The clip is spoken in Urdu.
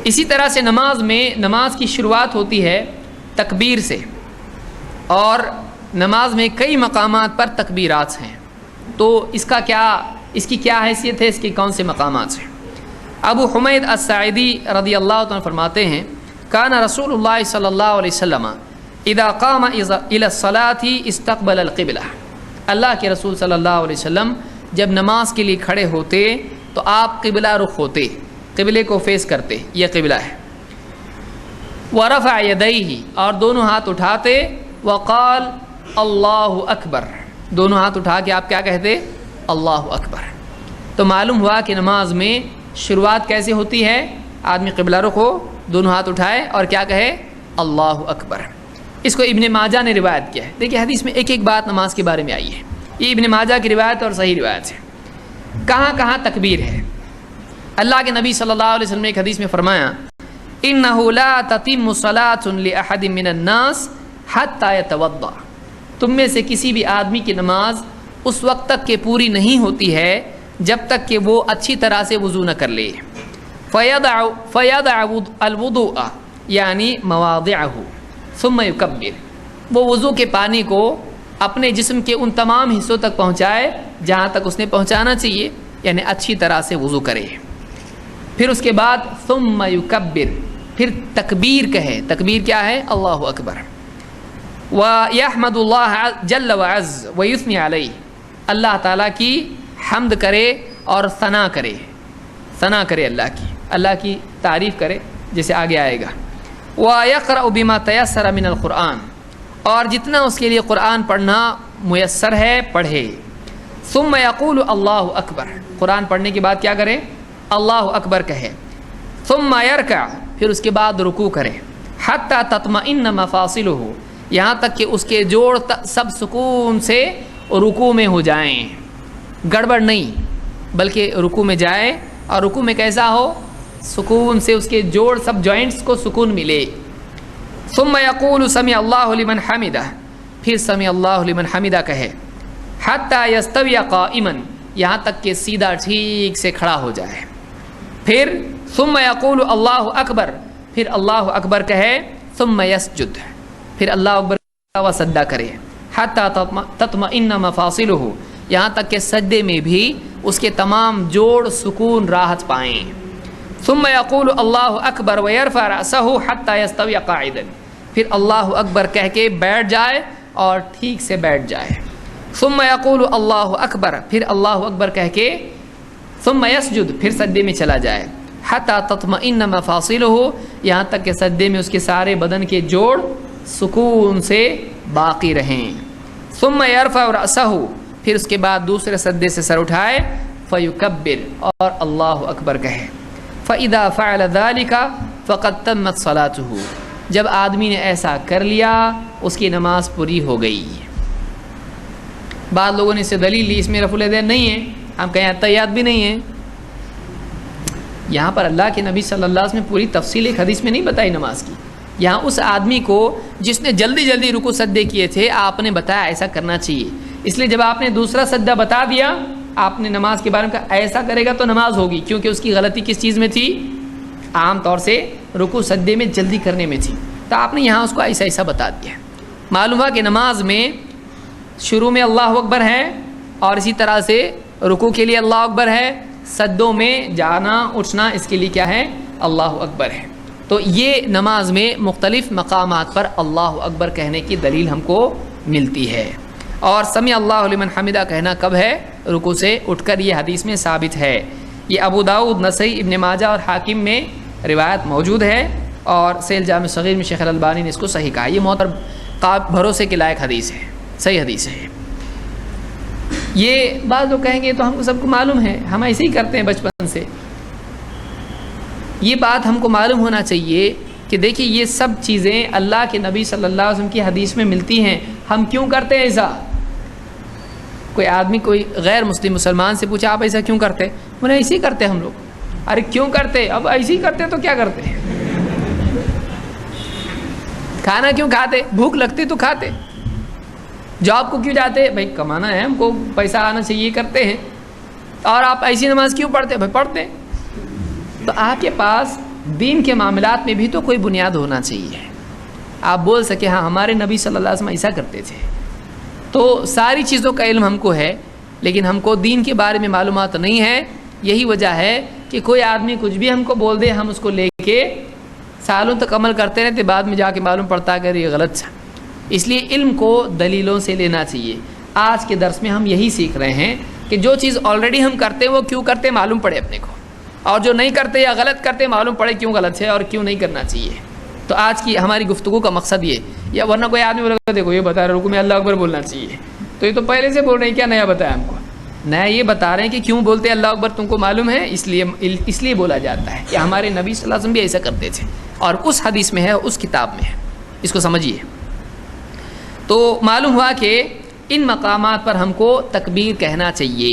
اسی طرح سے نماز کی شروعات ہوتی ہے تکبیر سے، اور نماز میں کئی مقامات پر تکبیرات ہیں، تو اس کی کیا حیثیت ہے، اس کے کون سے مقامات ہیں؟ ابو حمید الساعدی رضی اللہ عنہ فرماتے ہیں کان رسول اللہ صلی اللہ علیہ وسلم اذا قام الى الصلاة استقبل القبلہ، اللہ کے رسول صلی اللہ علیہ وسلم جب نماز کے لیے کھڑے ہوتے تو آپ قبلہ رخ ہوتے، قبلے کو فیس کرتے، یہ قبلہ ہے۔ ورفع یدیہ، اور دونوں ہاتھ اٹھاتے، وقال اللہ اکبر، دونوں ہاتھ اٹھا کے آپ کیا کہتے؟ اللہ اکبر۔ تو معلوم ہوا کہ نماز میں شروعات کیسے ہوتی ہے؟ آدمی قبلہ رخ ہو، دونوں ہاتھ اٹھائے اور کیا کہے؟ اللہ اکبر۔ اس کو ابن ماجہ نے روایت کیا ہے۔ دیکھیے حدیث میں ایک ایک بات نماز کے بارے میں آئی ہے، یہ ابن ماجہ کی روایت اور صحیح روایت ہے۔ کہاں کہاں تکبیر ہے؟ اللہ کے نبی صلی اللہ علیہ وسلم نے ایک حدیث میں فرمایا انہ لا تتم صلاۃ لاحد من الناس حتی یتوضا، تم میں سے کسی بھی آدمی کی نماز اس وقت تک کہ پوری نہیں ہوتی ہے جب تک کہ وہ اچھی طرح سے وضو نہ کر لے۔ فیضع الوضوء یعنی مواضعہ ثم یکبر، وہ وضو کے پانی کو اپنے جسم کے ان تمام حصوں تک پہنچائے جہاں تک اس نے پہنچانا چاہیے، یعنی اچھی طرح سے وضو کرے۔ پھر اس کے بعد ثم یکبر، پھر تکبیر کہے۔ تکبیر کیا ہے؟ اللہ اکبر۔ وَيَحْمَدُ اللَّهَ جَلَّ وَعَزَّ وَيُثْنِي عَلَيْهِ، اللہ تعالیٰ کی حمد کرے اور ثنا کرے، ثنا کرے اللہ کی تعریف کرے، جیسے آگے آئے گا۔ وَيَقْرَأُ بِمَا تَيَسَّرَ مِنَ الْقُرْآنِ، اور جتنا اس کے لیے قرآن پڑھنا میسر ہے پڑھے۔ ثُمَّ يَقُولُ اللَّهُ أَكْبَرُ، قرآن پڑھنے کے بعد کیا کرے؟ اللہ اکبر کہے۔ ثُمَّ يَرْكَعُ، پھر اس کے بعد رکوع کرے۔ حَتَّى تَطْمَئِنَّ مَفَاصِلُهُ، یہاں تک کہ اس کے جوڑ سب سکون سے رکوع میں ہو جائیں، گڑبڑ نہیں بلکہ رکوع میں جائے، اور رکوع میں کیسا ہو؟ سکون سے، اس کے جوڑ سب جوائنٹس کو سکون ملے۔ ثم یقول سمع اللہ لمن حمدہ، پھر سمع اللہ لمن حمدہ کہے۔ حتی یستوی قائما، یہاں تک کہ سیدھا ٹھیک سے کھڑا ہو جائے۔ پھر ثم یقول اللہ اکبر، پھر اللہ اکبر کہے۔ ثم یسجد، پھر اللہ اکبر کا سجدہ کرے۔ حتی تطمئن مفاصلہ، یہاں تک کہ سجدے میں بھی اس کے تمام جوڑ سکون راحت پائیں۔ ثم یقول اللہ اکبر ویرفع رأسہ حتی یستوی قاعدا، پھر اللہ اکبر کہہ کے بیٹھ جائے اور ٹھیک سے بیٹھ جائے۔ ثم یقول اللہ اکبر، پھر اللہ اکبر کہہ کے ثم یسجد، پھر سجدے میں چلا جائے۔ حتی تطمئن مفاصلہ، یہاں تک کہ سجدے میں اس کے سارے بدن کے جوڑ سکون سے باقی رہیں۔ ثم یرفع رأسہ، پھر اس کے بعد دوسرے سجدے سے سر اٹھائے۔ فیکبر، اور اللہ اکبر کہے۔ فَإِذَا فَعَلَ ذَلِكَ فَقَدْ تَمَّتْ صَلَاتُهُ، جب آدمی نے ایسا کر لیا اس کی نماز پوری ہو گئی۔ بعض لوگوں نے اسے دلیل لی، اس میں رفع الیدین نہیں ہے، ہم کہیں تحیات بھی نہیں ہیں۔ یہاں پر اللہ کے نبی صلی اللہ علیہ وسلم نے پوری تفصیل ایک حدیث میں نہیں بتائی نماز کی۔ یہاں اس آدمی کو جس نے جلدی جلدی رکوع سجدے کیے تھے، آپ نے بتایا ایسا کرنا چاہیے، اس لیے جب آپ نے دوسرا سجدہ بتا دیا، آپ نے نماز کے بارے میں کہا ایسا کرے گا تو نماز ہوگی، کیونکہ اس کی غلطی کس چیز میں تھی؟ عام طور سے رکوع سجدے میں جلدی کرنے میں تھی، تو آپ نے یہاں اس کو ایسا ایسا بتا دیا۔ معلوم ہوا کہ نماز میں شروع میں اللہ اکبر ہے، اور اسی طرح سے رکوع کے لیے اللہ اکبر ہے، سجدوں میں جانا اٹھنا اس کے لیے کیا ہے؟ اللہ اکبر ہے۔ تو یہ نماز میں مختلف مقامات پر اللہ اکبر کہنے کی دلیل ہم کو ملتی ہے۔ اور سمع اللہ لمن حمدہ کہنا کب ہے؟ رکوع سے اٹھ کر، یہ حدیث میں ثابت ہے۔ یہ ابو داؤد، نسائی، ابن ماجہ اور حاکم میں روایت موجود ہے، اور سیل جامع صغیر میں شیخ الالبانی نے اس کو صحیح کہا۔ یہ معتبر بھروسے کے لائق حدیث ہے، صحیح حدیث ہے۔ یہ بعض لوگ کہیں گے تو ہم کو سب کو معلوم ہے، ہم ایسے ہی کرتے ہیں بچپن سے۔ یہ بات ہم کو معلوم ہونا چاہیے کہ دیکھیے یہ سب چیزیں اللہ کے نبی صلی اللہ علیہ وسلم کی حدیث میں ملتی ہیں، ہم کیوں کرتے ہیں ایسا؟ کوئی آدمی کوئی غیر مسلمان سے پوچھا آپ ایسا کیوں کرتے؟ بولے ایسے ہی کرتے ہم لوگ۔ ارے کیوں کرتے؟ اب ایسے ہی کرتے تو کیا کرتے؟ کھانا کیوں کھاتے؟ بھوک لگتی تو کھاتے۔ جاب کو کیوں جاتے؟ بھائی کمانا ہے، ہم کو پیسہ آنا چاہیے، کرتے ہیں۔ اور آپ ایسی نماز کیوں پڑھتے؟ بھائی پڑھتے۔ تو آپ کے پاس دین کے معاملات میں بھی تو کوئی بنیاد ہونا چاہیے. آپ بول سکے ہاں ہمارے نبی صلی اللہ علیہ وسلم ایسا کرتے تھے. تو ساری چیزوں کا علم ہم کو ہے لیکن ہم کو دین کے بارے میں معلومات نہیں ہے. یہی وجہ ہے کہ کوئی آدمی کچھ بھی ہم کو بول دے, ہم اس کو لے کے سالوں تک عمل کرتے رہتے, بعد میں جا کے معلوم پڑتا ہے کہ یہ غلط تھا. اس لیے علم کو دلیلوں سے لینا چاہیے. آج کے درس میں ہم یہی سیکھ رہے ہیں کہ جو چیز آلریڈی ہم کرتے ہیں وہ کیوں کرتے معلوم پڑے اپنے کو, اور جو نہیں کرتے یا غلط کرتے معلوم پڑے کیوں غلط ہے اور کیوں نہیں کرنا چاہیے. تو آج کی ہماری گفتگو کا مقصد یہ, یا ورنہ کوئی آدمی بولے گا دیکھو یہ بتا رہے رکوع میں اللہ اکبر بولنا چاہیے, تو یہ تو پہلے سے بول رہے ہیں, کیا نیا بتایا ہم کو؟ نیا یہ بتا رہے ہیں کہ کیوں بولتے اللہ اکبر تم کو معلوم ہے, اس لیے بولا جاتا ہے کہ ہمارے نبی صلی اللہ علیہ وسلم بھی ایسا کرتے تھے اور اس حدیث میں ہے, اس کتاب میں ہے. اس کو سمجھیے. تو معلوم ہوا کہ ان مقامات پر ہم کو تکبیر کہنا چاہیے.